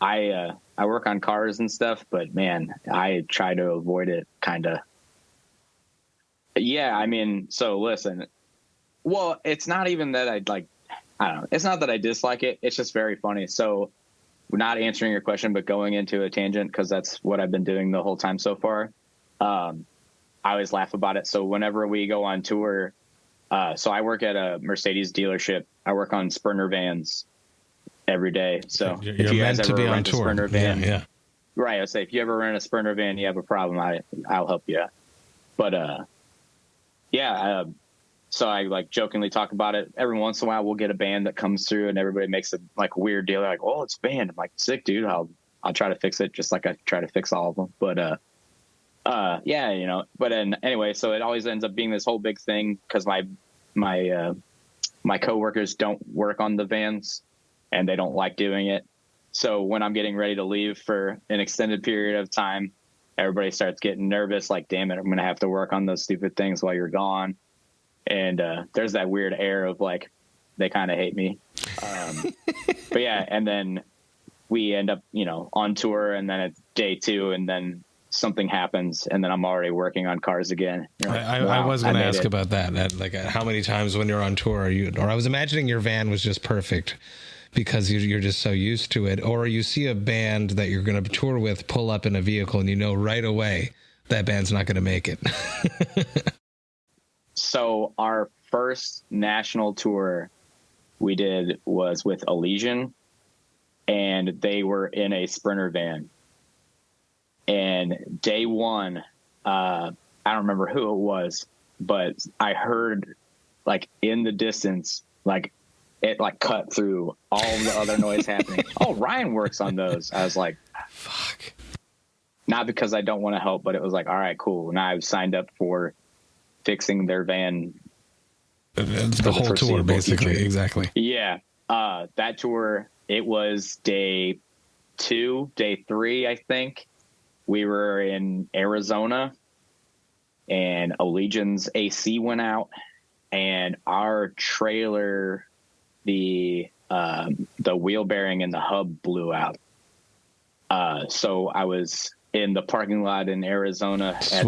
I work on cars and stuff, but man, I try to avoid it kind of. Yeah. I mean, so listen, well, it's not even that I don't know. It's not that I dislike it. It's just very funny. So we're not answering your question, but going into a tangent, because that's what I've been doing the whole time so far. I always laugh about it. So whenever we go on tour, so I work at a Mercedes dealership. I work on Sprinter vans every day. So you're if you guys meant ever to be on rent a tour. Sprinter van, Yeah. right? I say if you ever rent a Sprinter van, you have a problem, I'll help you. But so I like jokingly talk about it. Every once in a while, we'll get a band that comes through, and everybody makes a like weird deal. They're like, "Oh, it's banned." I'm like, "Sick, dude. I'll try to fix it, just like I try to fix all of them." But yeah, you know. But then anyway, so it always ends up being this whole big thing because my coworkers don't work on the vans, and they don't like doing it. So when I'm getting ready to leave for an extended period of time, everybody starts getting nervous. Like, damn it, I'm going to have to work on those stupid things while you're gone. And there's that weird air of like, they kind of hate me. But yeah, and then we end up, you know, on tour, and then it's day 2, and then something happens, and then I'm already working on cars again. Like, I was going to ask about that. Like, how many times when you're on tour or I was imagining your van was just perfect because you're just so used to it, or you see a band that you're going to tour with pull up in a vehicle and you know right away that band's not going to make it. So our first national tour we did was with Elysian, and they were in a Sprinter van. And day 1, I don't remember who it was, but I heard like in the distance, like it like cut through all the other noise happening. Oh, Ryan works on those. I was like, fuck. Not because I don't want to help, but it was like, all right, cool. Now I've signed up for fixing their van. The whole tour, basically. Future. Exactly. Yeah. That tour, it was day 2, day 3, I think. We were in Arizona, and Allegion's AC went out, and our trailer, the wheel bearing in the hub blew out. So I was in the parking lot in Arizona at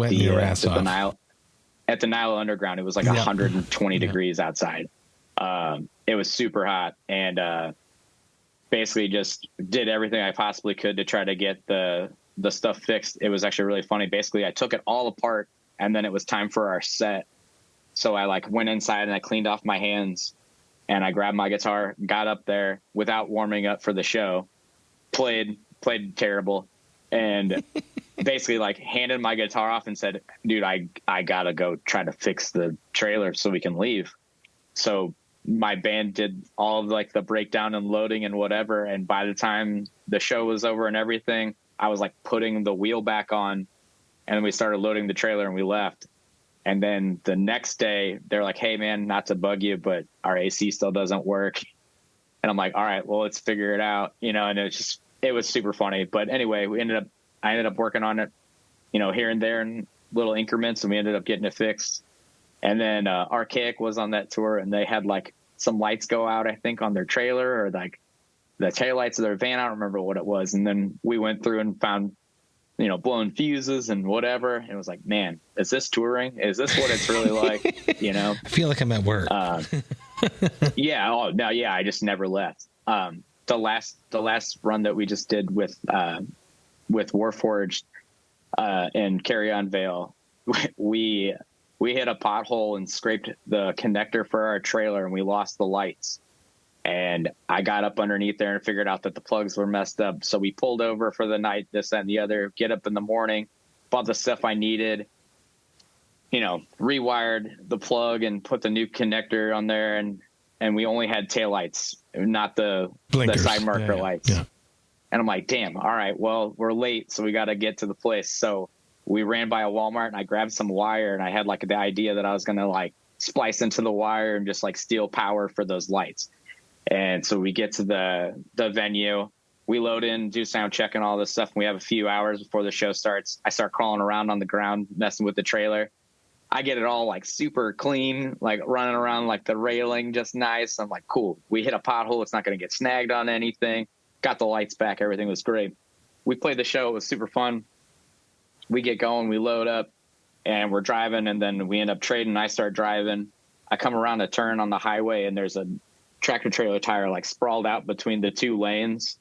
the Nile Underground. It was like 120 degrees outside. It was super hot, and basically just did everything I possibly could to try to get the stuff fixed. It was actually really funny. Basically, I took it all apart, and then it was time for our set. So I like went inside and I cleaned off my hands, and I grabbed my guitar, got up there without warming up for the show, played terrible, and basically like handed my guitar off and said, dude, I gotta go try to fix the trailer so we can leave. So my band did all of like the breakdown and loading and whatever. And by the time the show was over and everything, I was like putting the wheel back on, and then we started loading the trailer and we left. And then the next day they're like, hey man, not to bug you, but our AC still doesn't work. And I'm like, all right, well, let's figure it out, you know. And it was super funny. But anyway, I ended up working on it, you know, here and there in little increments, and we ended up getting it fixed. And then Archaic was on that tour, and they had like some lights go out, I think, on their trailer, or like the taillights of their van. I don't remember what it was. And then we went through and found blowing fuses and whatever. And it was like, man, is this touring? Is this what it's really like? I feel like I'm at work. Yeah. Oh no. Yeah. I just never left. The last run that we just did with Warforged, and Carry On Vale, we hit a pothole and scraped the connector for our trailer, and we lost the lights. And I got up underneath there and figured out that the plugs were messed up. So we pulled over for the night, this, that, and the other, get up in the morning, bought the stuff I needed, rewired the plug and put the new connector on there. And we only had taillights, not the side marker lights. Yeah. And I'm like, damn, all right, well, we're late, so we got to get to the place. So we ran by a Walmart, and I grabbed some wire, and I had like the idea that I was going to like splice into the wire and just like steal power for those lights. And so we get to the venue, we load in, do sound check and all this stuff. And we have a few hours before the show starts. I start crawling around on the ground, messing with the trailer. I get it all like super clean, like running around like the railing, just nice. I'm like, cool. We hit a pothole. It's not going to get snagged on anything. Got the lights back. Everything was great. We played the show. It was super fun. We get going. We load up and we're driving, and then we end up trading. I start driving. I come around a turn on the highway, and there's a tractor trailer tire like sprawled out between the two lanes,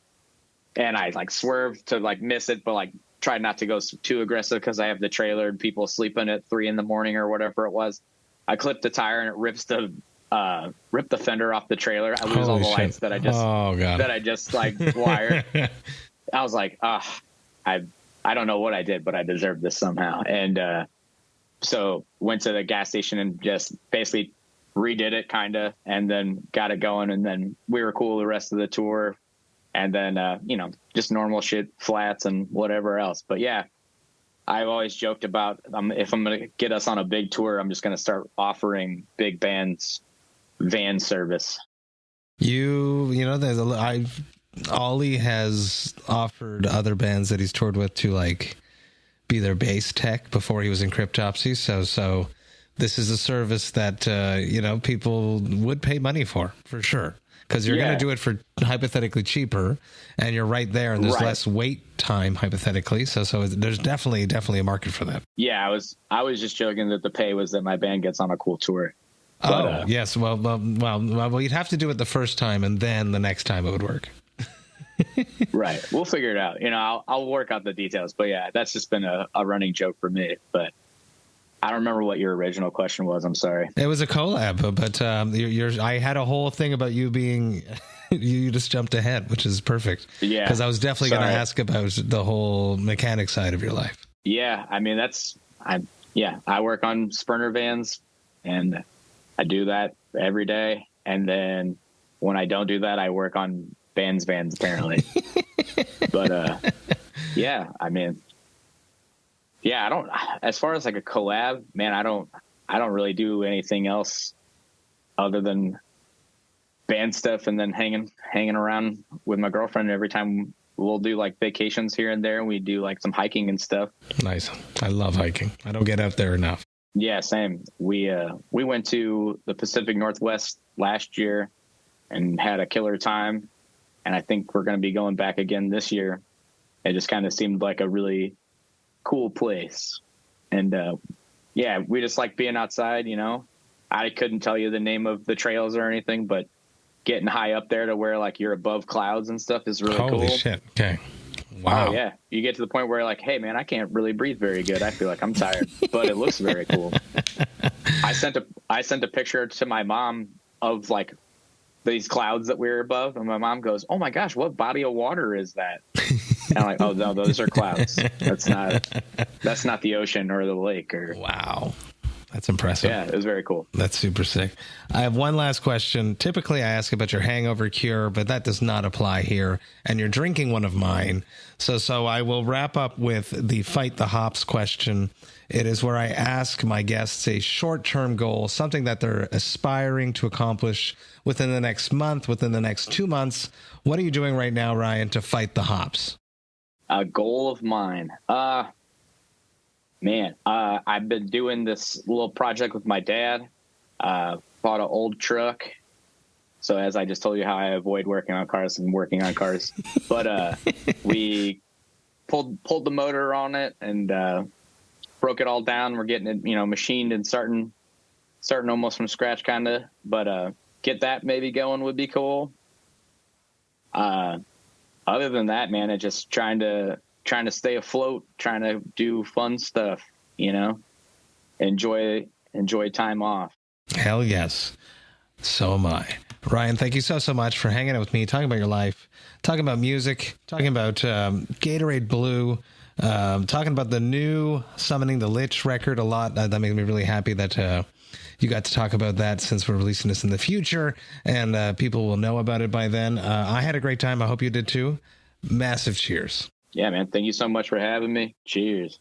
and I like swerved to like miss it, but like tried not to go too aggressive because I have the trailer and people sleeping at 3 a.m. or whatever it was. I clipped the tire, and it ripped the fender off the trailer. I lose all the lights that I just like wired. I was like, I don't know what I did, but I deserved this somehow. And so went to the gas station and just basically redid it kind of, and then got it going. And then we were cool the rest of the tour. And then, just normal shit, flats and whatever else. But yeah, I've always joked about if I'm going to get us on a big tour, I'm just going to start offering big bands van service. Ollie has offered other bands that he's toured with to like be their bass tech before he was in Cryptopsy. So this is a service that, people would pay money for sure. Because you're going to do it for hypothetically cheaper, and you're right there, and there's less wait time hypothetically. So there's definitely a market for that. Yeah, I was just joking that the pay was that my band gets on a cool tour. But, yes. Well, you'd have to do it the first time, and then the next time it would work. Right. We'll figure it out. I'll work out the details. But yeah, that's just been a running joke for me. But I don't remember what your original question was. I'm sorry. It was a collab, but I had a whole thing about you being, you just jumped ahead, which is perfect. Yeah. Because I was definitely going to ask about the whole mechanic side of your life. Yeah. I mean, I work on spurner vans, and I do that every day. And then when I don't do that, I work on vans apparently. But yeah, I mean, yeah, I don't, as far as like a collab, man, I don't really do anything else other than band stuff, and then hanging around with my girlfriend. Every time we'll do like vacations here and there, and we do like some hiking and stuff. Nice. I love hiking. I don't get out there enough. Yeah, same. We went to the Pacific Northwest last year and had a killer time. And I think we're going to be going back again this year. It just kind of seemed like a really cool place. And yeah, we just like being outside, I couldn't tell you the name of the trails or anything, but getting high up there to where like you're above clouds and stuff is really cool. Holy shit. Okay. Wow. Oh, yeah. You get to the point where you're like, hey man, I can't really breathe very good. I feel like I'm tired, but it looks very cool. I sent a picture to my mom of like these clouds that we were above, and my mom goes, oh my gosh, what body of water is that? And I'm like, oh no, those are clouds. That's not the ocean or the lake. Wow. That's impressive. Yeah, it was very cool. That's super sick. I have one last question. Typically, I ask about your hangover cure, but that does not apply here. And you're drinking one of mine. So I will wrap up with the Fight the Hops question. It is where I ask my guests a short-term goal, something that they're aspiring to accomplish within the next month, within the next 2 months. What are you doing right now, Ryan, to fight the hops? A goal of mine. Man, I've been doing this little project with my dad. Bought an old truck. So as I just told you how I avoid working on cars and working on cars. But we pulled the motor on it and broke it all down. We're getting it, machined and starting almost from scratch, kind of. But get that maybe going would be cool. Other than that, man, it's just trying to stay afloat, trying to do fun stuff, enjoy time off. Hell yes. So am I. Ryan, thank you so much for hanging out with me, talking about your life, talking about music, talking about Gatorade Blue, talking about the new Summoning the Lich record a lot. That made me really happy that you got to talk about that, since we're releasing this in the future and people will know about it by then. I had a great time. I hope you did too. Massive cheers. Yeah, man. Thank you so much for having me. Cheers.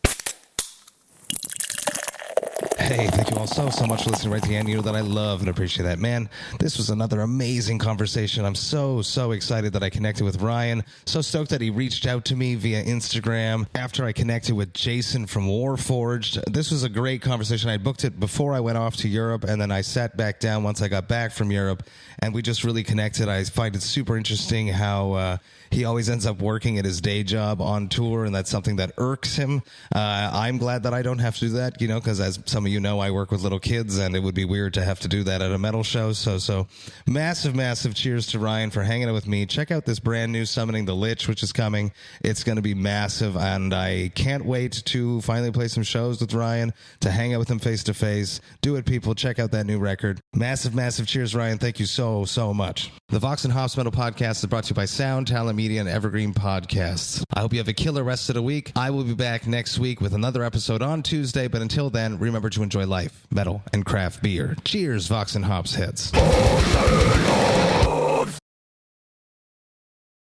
Hey, thank you all so much for listening right to the end. You know that I love and appreciate that. Man, this was another amazing conversation. I'm so excited that I connected with Ryan. So stoked that he reached out to me via Instagram after I connected with Jason from Warforged. This was a great conversation. I booked it before I went off to Europe, and then I sat back down once I got back from Europe, and we just really connected. I find it super interesting how he always ends up working at his day job on tour, and that's something that irks him. I'm glad that I don't have to do that, because as some of you know, I work with little kids, and it would be weird to have to do that at a metal show. So massive cheers to Ryan for hanging out with me. Check out this brand new Summoning the Lich, which is coming. It's going to be massive, and I can't wait to finally play some shows with Ryan, to hang out with him face to face. Do it, people. Check out that new record. Massive cheers, Ryan. Thank you so much. The Vox and Hops Metal Podcast is brought to you by Sound Talent Media and Evergreen Podcasts. I hope you have a killer rest of the week. I will be back next week with another episode on Tuesday, but until then, remember to enjoy life, metal, and craft beer. Cheers, Vox and Hops heads.